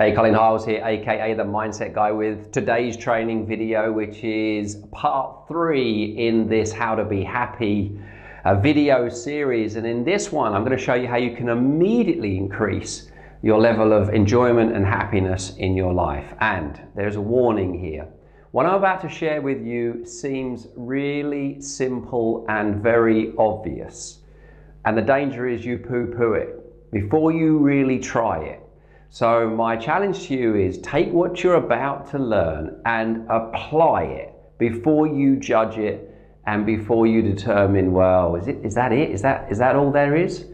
Hey, Colin Hiles here, aka the Mindset Guy, with today's training video, which is part 3 in this How to Be Happy video series. And in this one, I'm going to show you how you can immediately increase your level of enjoyment and happiness in your life. And there's a warning here. What I'm about to share with you seems really simple and very obvious. And the danger is you poo-poo it before you really try it. So my challenge to you is take what you're about to learn and apply it before you judge it and before you determine, well, is that it? Is that all there is?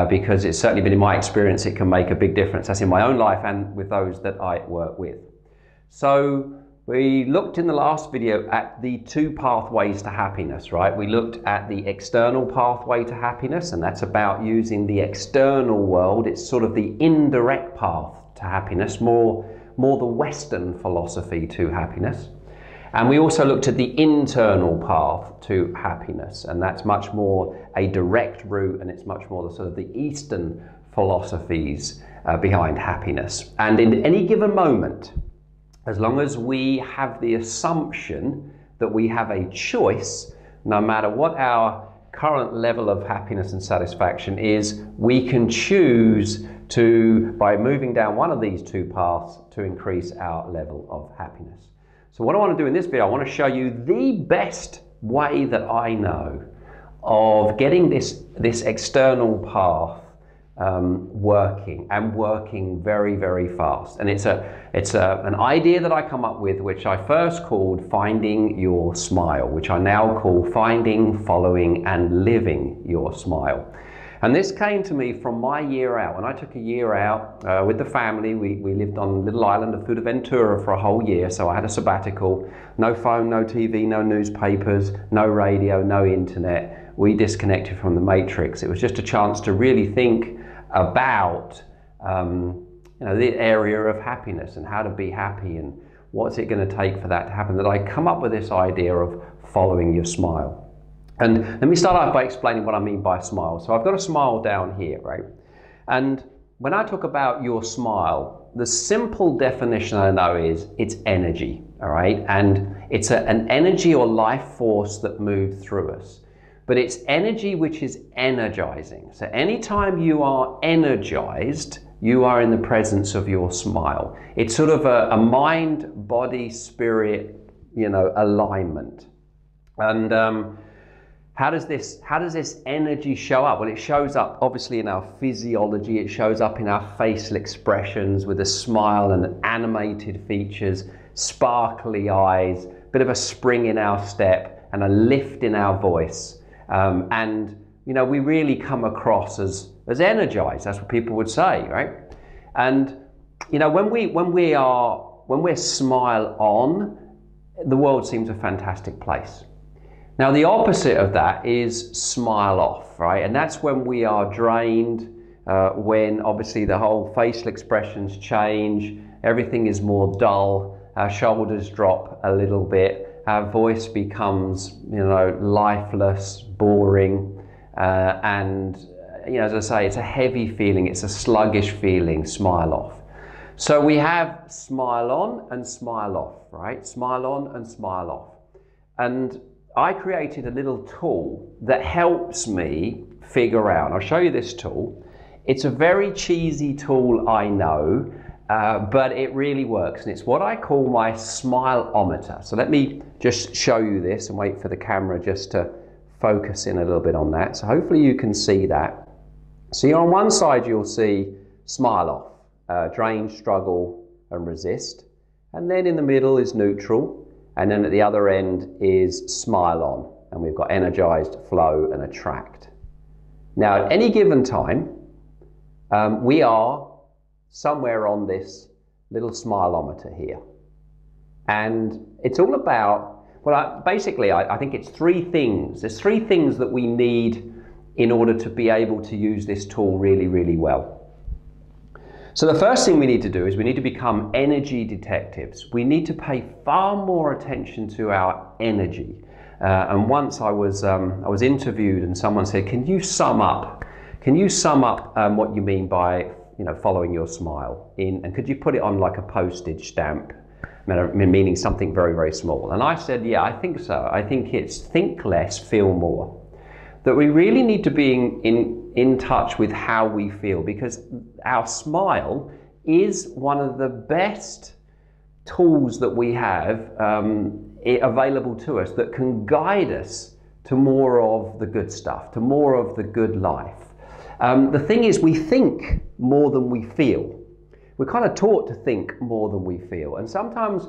Because it's certainly been in my experience, it can make a big difference. That's in my own life and with those that I work with. So we looked in the last video at the 2 pathways to happiness, right? We looked at the external pathway to happiness, and that's about using the external world. It's sort of the indirect path to happiness, more the Western philosophy to happiness. And we also looked at the internal path to happiness, and that's much more a direct route, and it's much more the sort of the Eastern philosophies behind happiness. And in any given moment, as long as we have the assumption that we have a choice, no matter what our current level of happiness and satisfaction is, we can choose to, by moving down one of these 2 paths, to increase our level of happiness. So what I want to do in this video, I want to show you the best way that I know of getting this external path working very, very fast. And it's an idea that I come up with, which I first called finding your smile, which I now call finding, following and living your smile. And this came to me from my year out. When I took a year out with the family, we lived on a little island of Fuerteventura for a whole year. So I had a sabbatical, no phone, no TV, no newspapers, no radio, no internet. We disconnected from the matrix. It was just a chance to really think about the area of happiness and how to be happy and what's it going to take for that to happen, that I come up with this idea of following your smile. And let me start off by explaining what I mean by smile. So I've got a smile down here, right? And when I talk about your smile, the simple definition I know is it's energy, all right? And it's an energy or life force that moves through us. But it's energy which is energizing. So anytime you are energized, you are in the presence of your smile. It's sort of a mind, body, spirit, alignment. And how does this energy show up? Well, it shows up obviously in our physiology. It shows up in our facial expressions with a smile and animated features, sparkly eyes, bit of a spring in our step and a lift in our voice. We really come across as energized. That's what people would say, right? And when we're smile on, the world seems a fantastic place. Now the opposite of that is smile off, right? And that's when we are drained, when obviously the whole facial expressions change, everything is more dull, our shoulders drop a little bit, our voice becomes, lifeless, boring, and as I say, it's a heavy feeling, it's a sluggish feeling, smile off. So we have smile on and smile off, right? Smile on and smile off. And I created a little tool that helps me figure out, I'll show you this tool. It's a very cheesy tool, I know, but it really works, and it's what I call my smileometer. So let me just show you this and wait for the camera just to focus in a little bit on that. So hopefully you can see that. See, on one side you'll see smile off, drain, struggle and resist, and then in the middle is neutral, and then at the other end is smile on, and we've got energized, flow and attract. Now at any given time we are somewhere on this little smileometer here. And it's all about, well, basically I think it's 3 things. There's 3 things that we need in order to be able to use this tool really, really well. So the first thing we need to do is we need to become energy detectives. We need to pay far more attention to our energy. And once I was interviewed and someone said, can you sum up what you mean by following your smile and could you put it on like a postage stamp, meaning something very, very small? And I said, yeah, I think so. I think it's think less, feel more. That we really need to be in touch with how we feel, because our smile is one of the best tools that we have available to us that can guide us to more of the good stuff, to more of the good life. The thing is, we think more than we feel. We're kind of taught to think more than we feel. And sometimes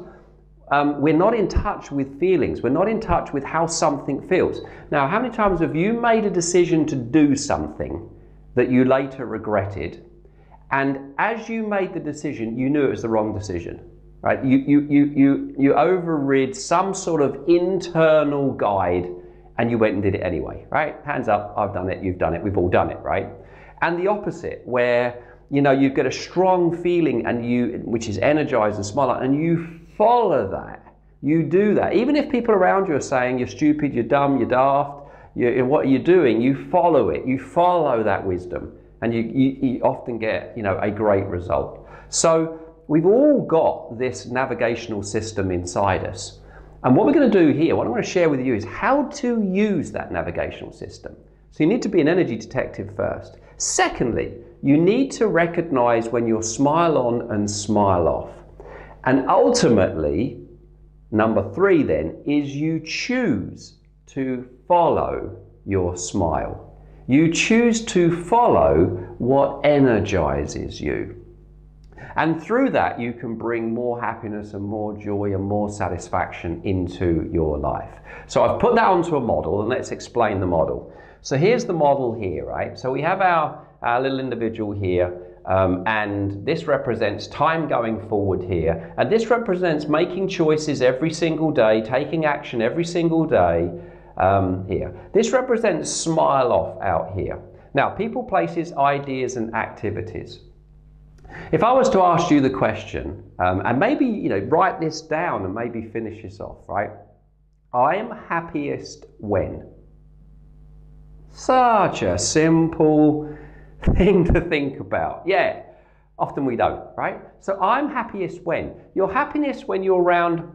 we're not in touch with feelings. We're not in touch with how something feels. Now, how many times have you made a decision to do something that you later regretted? And as you made the decision, you knew it was the wrong decision, right? You overrid some sort of internal guide and you went and did it anyway, right? Hands up, I've done it, you've done it, we've all done it, right? And the opposite, where you've got a strong feeling which is energized and smile, and you follow that. You do that. Even if people around you are saying you're stupid, you're dumb, you're daft, what are you doing? You follow it. You follow that wisdom, and you often get a great result. So we've all got this navigational system inside us. And what we're going to do here, what I'm going to share with you, is how to use that navigational system. So you need to be an energy detective first. Secondly, you need to recognize when you're smile on and smile off. And ultimately, number 3 then, is you choose to follow your smile. You choose to follow what energizes you. And through that, you can bring more happiness and more joy and more satisfaction into your life. So I've put that onto a model, and let's explain the model. So here's the model here, right? So we have our little individual here, and this represents time going forward here. And this represents making choices every single day, taking action every single day here. This represents smile off out here. Now, people, places, ideas, and activities. If I was to ask you the question, and maybe write this down and maybe finish this off, right? I am happiest when. Such a simple thing to think about. Yeah, often we don't, right? So I'm happiest when. Your happiness when you're around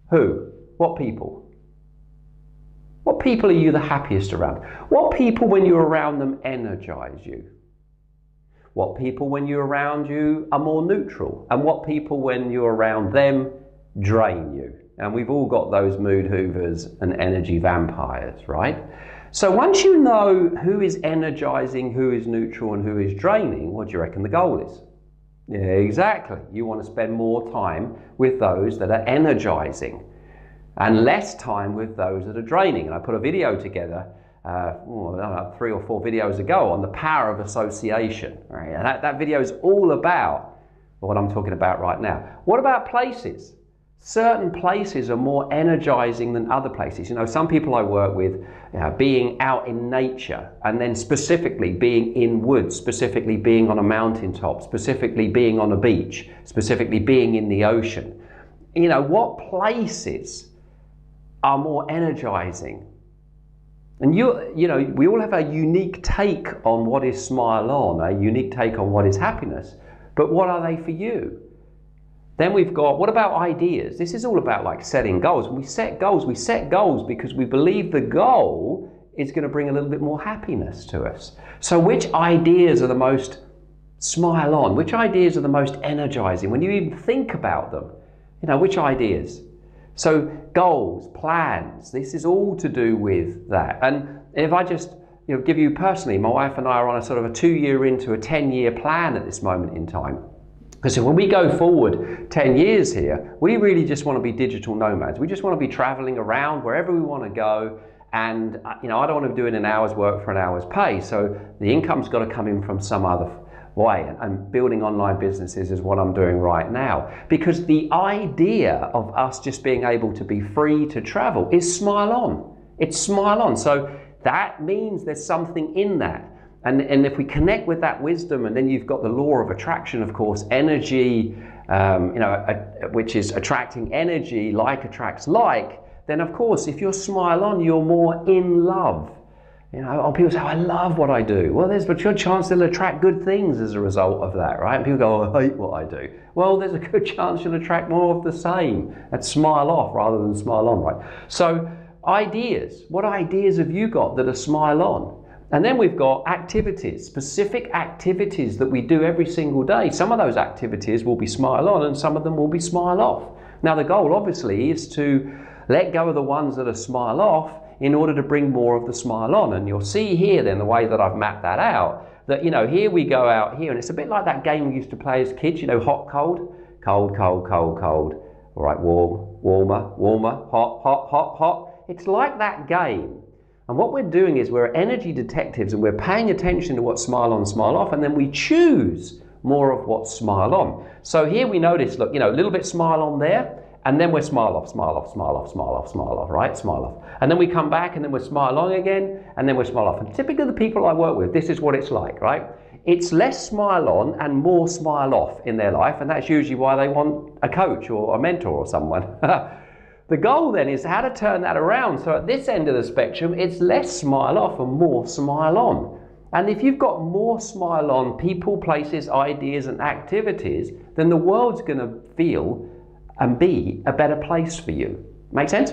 who? What people? What people are you the happiest around? What people when you're around them energize you? What people when you're around you are more neutral? And what people when you're around them drain you? And we've all got those mood hoovers and energy vampires, right? So once you know who is energizing, who is neutral, and who is draining, what do you reckon the goal is? Yeah, exactly. You want to spend more time with those that are energizing and less time with those that are draining. And I put a video together I don't know, 3 or 4 videos ago on the power of association. Right? And that video is all about what I'm talking about right now. What about places? Certain places are more energizing than other places. Some people I work with, being out in nature, and then specifically being in woods, specifically being on a mountaintop, specifically being on a beach, specifically being in the ocean. What places are more energizing? And we all have a unique take on what is smile on, a unique take on what is happiness, but what are they for you? Then we've got, what about ideas? This is all about like setting goals. When we set goals because we believe the goal is going to bring a little bit more happiness to us. So which ideas are the most smile on? Which ideas are the most energizing? When you even think about them, which ideas? So goals, plans, this is all to do with that. And if I just give you personally, my wife and I are on a sort of a 2-year into a 10-year plan at this moment in time. Because when we go forward 10 years here, we really just want to be digital nomads. We just want to be traveling around wherever we want to go. And I don't want to be doing an hour's work for an hour's pay. So the income's got to come in from some other way. And building online businesses is what I'm doing right now. Because the idea of us just being able to be free to travel is smile on. It's smile on. So that means there's something in that. And if we connect with that wisdom, and then you've got the law of attraction, of course, energy, which is attracting energy, like attracts like, then of course, if you're smile on, you're more in love. You know, or people say, oh, I love what I do. Well, there's a good chance they'll attract good things as a result of that, right? And people go, oh, I hate what I do. Well, there's a good chance you'll attract more of the same and smile off rather than smile on, right? So ideas, what ideas have you got that are smile on? And then we've got activities, specific activities that we do every single day. Some of those activities will be smile on and some of them will be smile off. Now the goal obviously is to let go of the ones that are smile off in order to bring more of the smile on. And you'll see here then the way that I've mapped that out, that, you know, here we go out here and it's a bit like that game we used to play as kids, you know, hot, cold, cold, cold, cold, cold. All right, warm, warmer, warmer, hot, hot, hot, hot. It's like that game. And what we're doing is we're energy detectives and we're paying attention to what's smile on, smile off, and then we choose more of what's smile on. So here we notice, look, you know, a little bit smile on there, and then we're smile off, smile off, smile off, smile off, smile off, right? Smile off. And then we come back and then we're smile on again, and then we're smile off. And typically the people I work with, this is what it's like, right? It's less smile on and more smile off in their life, and that's usually why they want a coach or a mentor or someone. The goal then is how to turn that around. So at this end of the spectrum, it's less smile off and more smile on. And if you've got more smile on people, places, ideas, and activities, then the world's going to feel and be a better place for you. Make sense?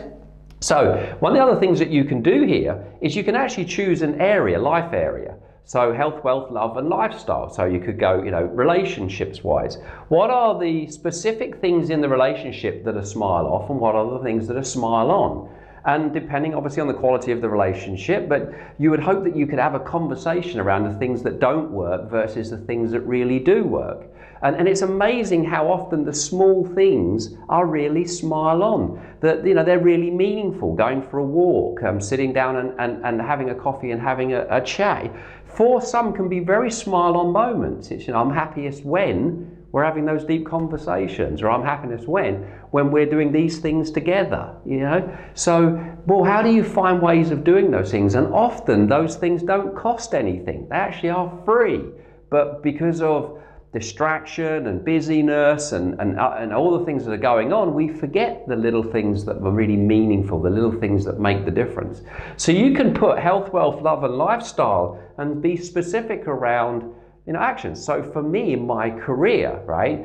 So one of the other things that you can do here is you can actually choose an area, life area. So health, wealth, love, and lifestyle. So you could go, you know, relationships wise. What are the specific things in the relationship that are smile off and what are the things that are smile on? And depending obviously on the quality of the relationship, but you would hope that you could have a conversation around the things that don't work versus the things that really do work. And it's amazing how often the small things are really smile on, that, you know, they're really meaningful. Going for a walk, sitting down and having a coffee and having a chat. For some can be very smile on moments. It's, you know, I'm happiest when we're having those deep conversations, or I'm happiest when we're doing these things together, you know. So, well, how do you find ways of doing those things? And often those things don't cost anything. They actually are free, but because of distraction and busyness and all the things that are going on, we forget the little things that are really meaningful, the little things that make the difference. So you can put health, wealth, love, and lifestyle and be specific around, you know, actions. So for me in my career, right,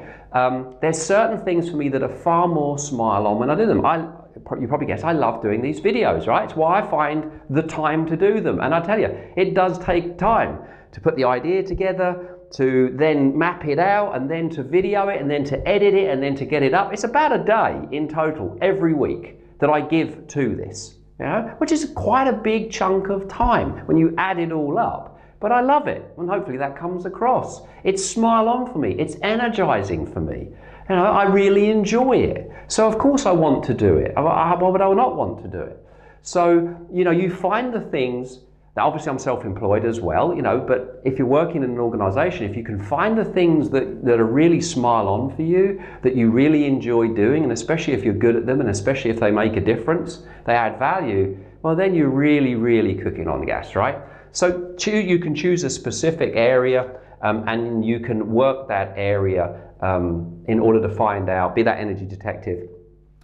there's certain things for me that are far more smile on when I do them. You probably guess I love doing these videos, right? It's why I find the time to do them. And I tell you, it does take time to put the idea together, to then map it out, and then to video it, and then to edit it, and then to get it up. It's about a day in total every week that I give to this, you know, which is quite a big chunk of time when you add it all up. But I love it, and hopefully that comes across. It's smile on for me. It's energizing for me. You know, I really enjoy it. So of course I want to do it. Why would I not want to do it? So, you know, you find the things. Now, obviously I'm self-employed as well, you know, but if you're working in an organization, if you can find the things that are really smile on for you, that you really enjoy doing, and especially if you're good at them, and especially if they make a difference, they add value, well, then you're really, really cooking on gas, right? So you can choose a specific area and you can work that area in order to find out, be that energy detective,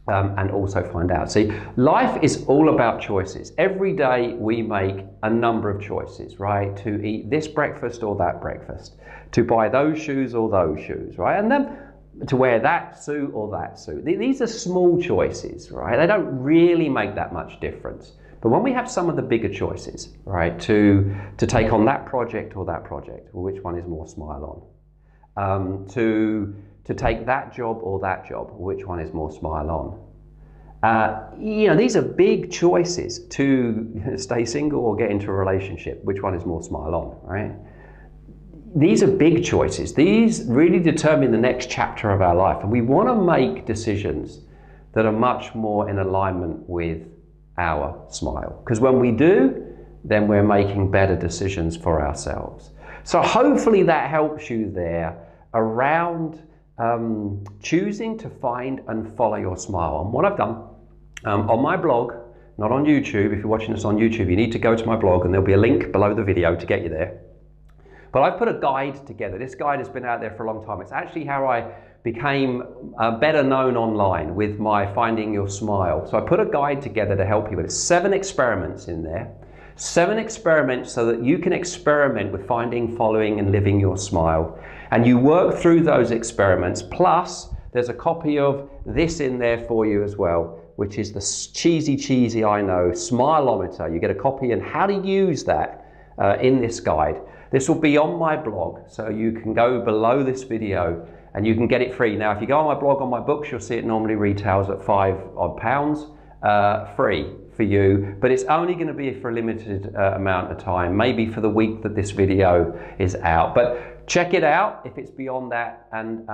and also find out. See, life is all about choices. Every day we make a number of choices, right? To eat this breakfast or that breakfast, to buy those shoes or those shoes, right? And then to wear that suit or that suit. These are small choices, right? They don't really make that much difference. But when we have some of the bigger choices, right, to take on that project or that project, or which one is more smile on, to take that job or that job, which one is more smile on. You know, these are big choices. To stay single or get into a relationship, which one is more smile on, right? These are big choices. These really determine the next chapter of our life. And we want to make decisions that are much more in alignment with our smile. Because when we do, then we're making better decisions for ourselves. So hopefully that helps you there around choosing to find and follow your smile. And what I've done on my blog, not on YouTube, if you're watching this on YouTube, you need to go to my blog and there'll be a link below the video to get you there. But I've put a guide together. This guide has been out there for a long time. It's actually how I became better known online with my Finding Your Smile. So I put a guide together to help you with 7 experiments in there. 7 experiments so that you can experiment with finding, following, and living your smile. And you work through those experiments, plus there's a copy of this in there for you as well, which is the cheesy, I know, Smileometer. You get a copy and how to use that in this guide. This will be on my blog, so you can go below this video and you can get it free. Now, if you go on my blog, on my books, you'll see it normally retails at £5 free for you, but it's only going to be for a limited amount of time, maybe for the week that this video is out. But check it out if it's beyond that, and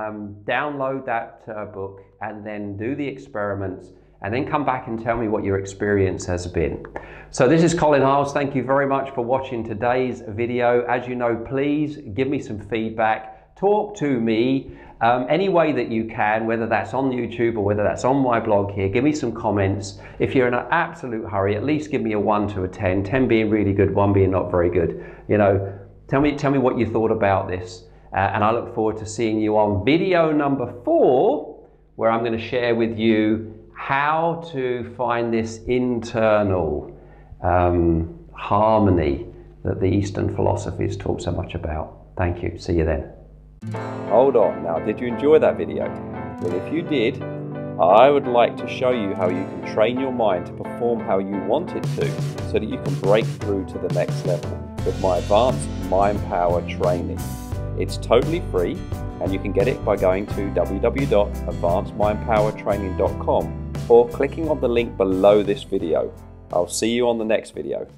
download that book and then do the experiments and then come back and tell me what your experience has been. So this is Colin Hiles. Thank you very much for watching today's video. As you know, please give me some feedback. Talk to me any way that you can, whether that's on YouTube or whether that's on my blog here. Give me some comments. If you're in an absolute hurry, at least give me a 1 to a 10, 10 being really good, 1 being not very good. You know, tell me what you thought about this. And I look forward to seeing you on video number 4, where I'm going to share with you how to find this internal harmony that the Eastern philosophies talk so much about. Thank you. See you then. Hold on. Now, did you enjoy that video? Well, if you did, I would like to show you how you can train your mind to perform how you want it to, so that you can break through to the next level with my advanced mind power training. It's totally free, and you can get it by going to www.advancedmindpowertraining.com or clicking on the link below this video. I'll see you on the next video.